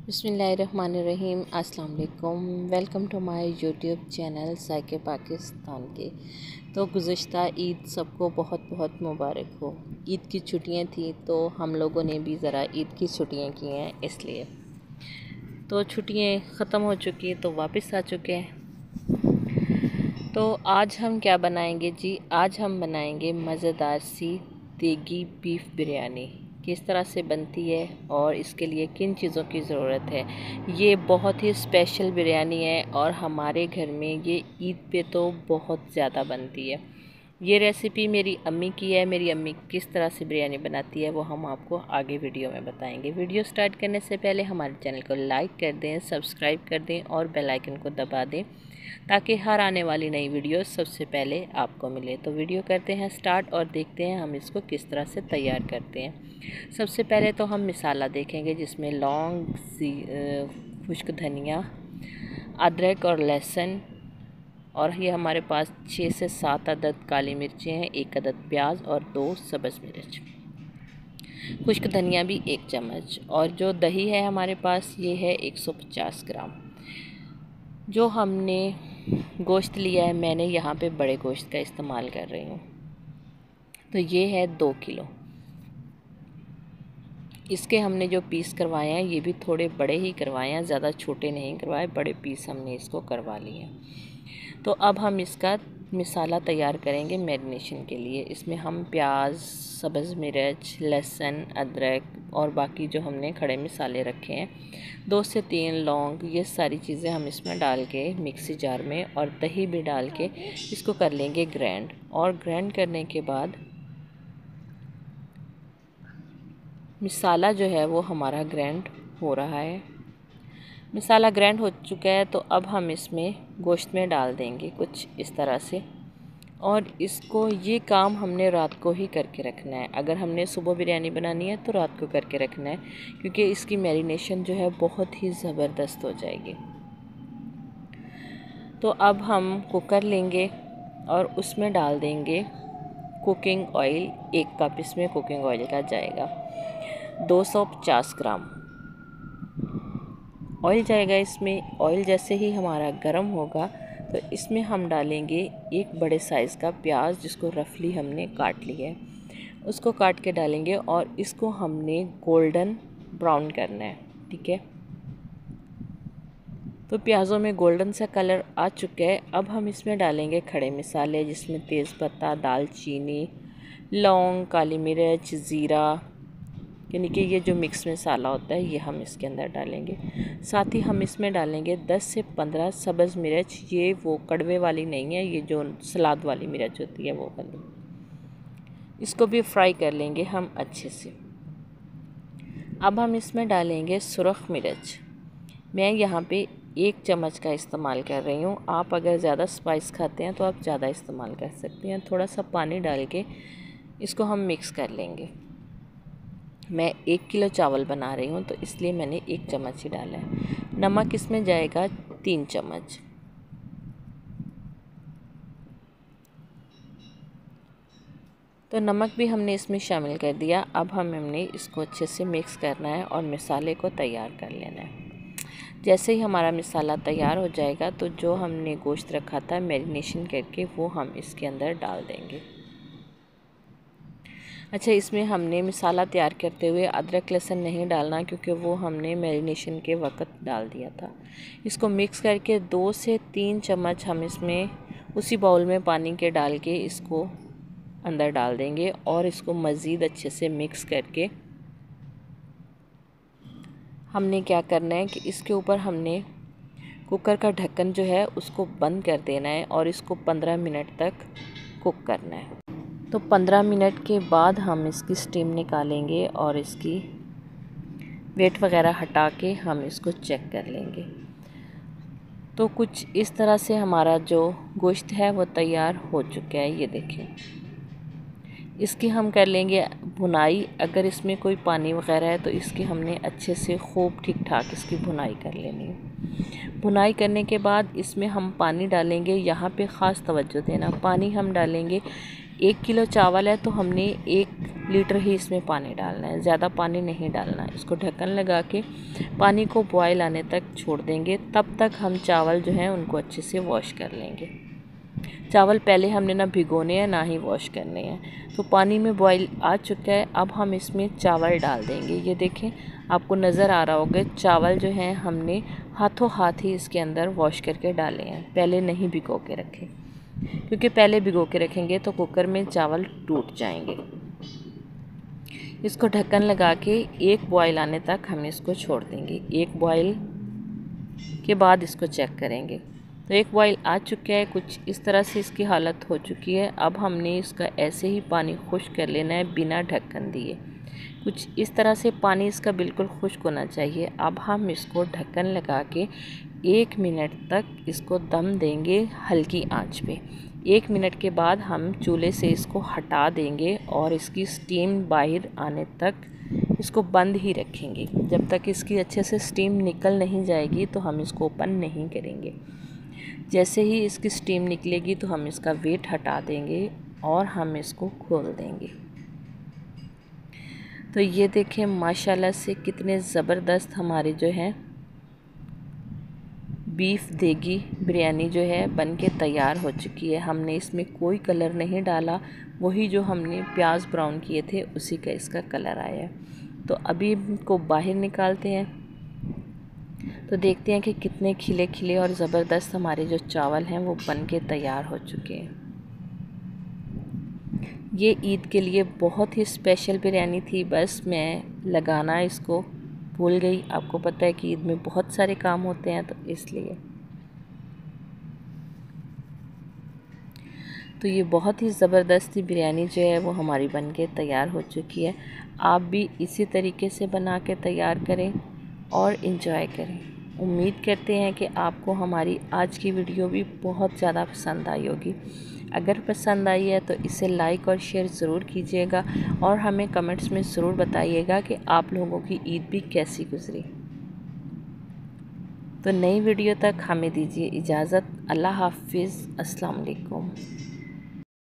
बिस्मिल्लाहिर्रहमानिर्रहीम। अस्सलाम वालेकुम। Welcome to my YouTube channel ज़ायक़े पाकिस्तान के। तो गुज़िश्ता ईद सबको बहुत बहुत मुबारक हो। ईद की छुट्टियां थी तो हम लोगों ने भी ज़रा ईद की छुट्टियां की हैं, इसलिए तो छुट्टियां ख़त्म हो चुकी हैं तो वापस आ चुके हैं। तो आज हम क्या बनाएंगे जी? आज हम बनाएंगे मज़ेदार सी देगी बीफ बिरयानी। किस तरह से बनती है और इसके लिए किन चीज़ों की ज़रूरत है। ये बहुत ही स्पेशल बिरयानी है और हमारे घर में ये ईद पे तो बहुत ज़्यादा बनती है। ये रेसिपी मेरी अम्मी की है। मेरी अम्मी किस तरह से बिरयानी बनाती है वो हम आपको आगे वीडियो में बताएंगे। वीडियो स्टार्ट करने से पहले हमारे चैनल को लाइक कर दें, सब्सक्राइब कर दें और बेल आइकन को दबा दें ताकि हर आने वाली नई वीडियो सबसे पहले आपको मिले। तो वीडियो करते हैं स्टार्ट और देखते हैं हम इसको किस तरह से तैयार करते हैं। सबसे पहले तो हम मिसाला देखेंगे जिसमें लौंग, खुश्क धनिया, अदरक और लहसुन, और ये हमारे पास 6 से 7 अदद काली मिर्चें हैं, 1 अदद प्याज और 2 सब्ज़ मिर्च, खुश्क धनिया भी 1 चम्मच, और जो दही है हमारे पास ये है 150 ग्राम। जो हमने गोश्त लिया है, मैंने यहाँ पे बड़े गोश्त का इस्तेमाल कर रही हूँ, तो ये है 2 किलो। इसके हमने जो पीस करवाए हैं ये भी थोड़े बड़े ही करवाए हैं, ज़्यादा छोटे नहीं करवाए, बड़े पीस हमने इसको करवा लिए हैं। तो अब हम इसका मिसाला तैयार करेंगे मैरिनेशन के लिए। इसमें हम प्याज, सब्ज़ मिर्च, लहसुन, अदरक और बाकी जो हमने खड़े मिसाले रखे हैं, 2 से 3 लौंग, ये सारी चीज़ें हम इसमें डाल के मिक्सी जार में और दही भी डाल के इसको कर लेंगे ग्राइंड। और ग्राइंड करने के बाद मिसाला जो है वो हमारा ग्राइंड हो रहा है। मिसाला ग्राइंड हो चुका है तो अब हम इसमें गोश्त में डाल देंगे कुछ इस तरह से, और इसको ये काम हमने रात को ही करके रखना है। अगर हमने सुबह बिरयानी बनानी है तो रात को करके रखना है, क्योंकि इसकी मैरिनेशन जो है बहुत ही ज़बरदस्त हो जाएगी। तो अब हम कुकर लेंगे और उसमें डाल देंगे कुकिंग ऑयल। 1 कप इसमें कुकिंग ऑयल का जाएगा। 250 ग्राम ऑयल जाएगा इसमें। ऑयल जैसे ही हमारा गर्म होगा तो इसमें हम डालेंगे 1 बड़े साइज़ का प्याज, जिसको रफली हमने काट लिया है, उसको काट के डालेंगे और इसको हमने गोल्डन ब्राउन करना है। ठीक है, तो प्याज़ों में गोल्डन सा कलर आ चुका है। अब हम इसमें डालेंगे खड़े मसाले, जिसमें तेज़पत्ता, दालचीनी, लौंग, काली मिर्च, ज़ीरा, यानी कि ये जो मिक्स मसाला होता है ये हम इसके अंदर डालेंगे। साथ ही हम इसमें डालेंगे 10 से 15 सब्ज़ मिर्च। ये वो कड़वे वाली नहीं है, ये जो सलाद वाली मिर्च होती है वो वाली। इसको भी फ्राई कर लेंगे हम अच्छे से। अब हम इसमें डालेंगे सुरख मिर्च। मैं यहाँ पे 1 चम्मच का इस्तेमाल कर रही हूँ। आप अगर ज़्यादा स्पाइस खाते हैं तो आप ज़्यादा इस्तेमाल कर सकते हैं। थोड़ा सा पानी डाल के इसको हम मिक्स कर लेंगे। मैं 1 किलो चावल बना रही हूँ तो इसलिए मैंने 1 चम्मच ही डाला है। नमक इसमें जाएगा 3 चम्मच। तो नमक भी हमने इसमें शामिल कर दिया। अब हमने इसको अच्छे से मिक्स करना है और मसाले को तैयार कर लेना है। जैसे ही हमारा मसाला तैयार हो जाएगा तो जो हमने गोश्त रखा था मैरिनेशन करके वो हम इसके अंदर डाल देंगे। अच्छा, इसमें हमने मसाला तैयार करते हुए अदरक लहसुन नहीं डालना, क्योंकि वो हमने मैरिनेशन के वक्त डाल दिया था। इसको मिक्स करके 2 से 3 चम्मच हम इसमें उसी बाउल में पानी के डाल के इसको अंदर डाल देंगे और इसको मज़ीद अच्छे से मिक्स करके हमने क्या करना है कि इसके ऊपर हमने कुकर का ढक्कन जो है उसको बंद कर देना है और इसको 15 मिनट तक कुक करना है। तो 15 मिनट के बाद हम इसकी स्टीम निकालेंगे और इसकी वेट वगैरह हटा के हम इसको चेक कर लेंगे। तो कुछ इस तरह से हमारा जो गोश्त है वो तैयार हो चुका है। ये देखें, इसकी हम कर लेंगे भुनाई। अगर इसमें कोई पानी वगैरह है तो इसकी हमने अच्छे से खूब ठीक ठाक इसकी भुनाई कर लेनी है। भुनाई करने के बाद इसमें हम पानी डालेंगे। यहाँ पे ख़ास तवज्जो देना, पानी हम डालेंगे 1 किलो चावल है तो हमने 1 लीटर ही इसमें पानी डालना है, ज़्यादा पानी नहीं डालना है। इसको ढक्कन लगा के पानी को बॉयल आने तक छोड़ देंगे। तब तक हम चावल जो हैं उनको अच्छे से वॉश कर लेंगे। चावल पहले हमने ना भिगोने हैं ना ही वॉश करने हैं। तो पानी में बॉयल आ चुका है, अब हम इसमें चावल डाल देंगे। ये देखें, आपको नज़र आ रहा होगा चावल जो हैं हमने हाथों हाथ ही इसके अंदर वॉश करके डाले हैं, पहले नहीं भिगो के रखे, क्योंकि पहले भिगो के रखेंगे तो कुकर में चावल टूट जाएंगे। इसको ढक्कन लगा के एक बॉयल आने तक हम इसको छोड़ देंगे। एक बॉयल के बाद इसको चेक करेंगे। तो एक बॉयल आ चुका है, कुछ इस तरह से इसकी हालत हो चुकी है। अब हमने इसका ऐसे ही पानी खुश्क कर लेना है बिना ढक्कन दिए। कुछ इस तरह से पानी इसका बिल्कुल खुश्क होना चाहिए। अब हम इसको ढक्कन लगा के 1 मिनट तक इसको दम देंगे हल्की आंच पे। 1 मिनट के बाद हम चूल्हे से इसको हटा देंगे और इसकी स्टीम बाहर आने तक इसको बंद ही रखेंगे। जब तक इसकी अच्छे से स्टीम निकल नहीं जाएगी तो हम इसको ओपन नहीं करेंगे। जैसे ही इसकी स्टीम निकलेगी तो हम इसका वेट हटा देंगे और हम इसको खोल देंगे। तो ये देखें माशाल्लाह से कितने ज़बरदस्त हमारे जो है बीफ देगी बिरयानी जो है बन के तैयार हो चुकी है। हमने इसमें कोई कलर नहीं डाला, वही जो हमने प्याज ब्राउन किए थे उसी का इसका कलर आया है। तो अभी इनको बाहर निकालते हैं तो देखते हैं कि कितने खिले खिले और ज़बरदस्त हमारे जो चावल हैं वो बन के तैयार हो चुके हैं। ये ईद के लिए बहुत ही स्पेशल बिरयानी थी, बस मैं लगाना इसको भूल गई। आपको पता है कि ईद में बहुत सारे काम होते हैं तो इसलिए। तो ये बहुत ही ज़बरदस्ती बिरयानी जो है वो हमारी बन के तैयार हो चुकी है। आप भी इसी तरीके से बना के तैयार करें और इन्जॉय करें। उम्मीद करते हैं कि आपको हमारी आज की वीडियो भी बहुत ज़्यादा पसंद आई होगी। अगर पसंद आई है तो इसे लाइक और शेयर ज़रूर कीजिएगा और हमें कमेंट्स में ज़रूर बताइएगा कि आप लोगों की ईद भी कैसी गुजरी। तो नई वीडियो तक हमें दीजिए इजाज़त। अल्लाह हाफिज़। अस्सलाम वालेकुम।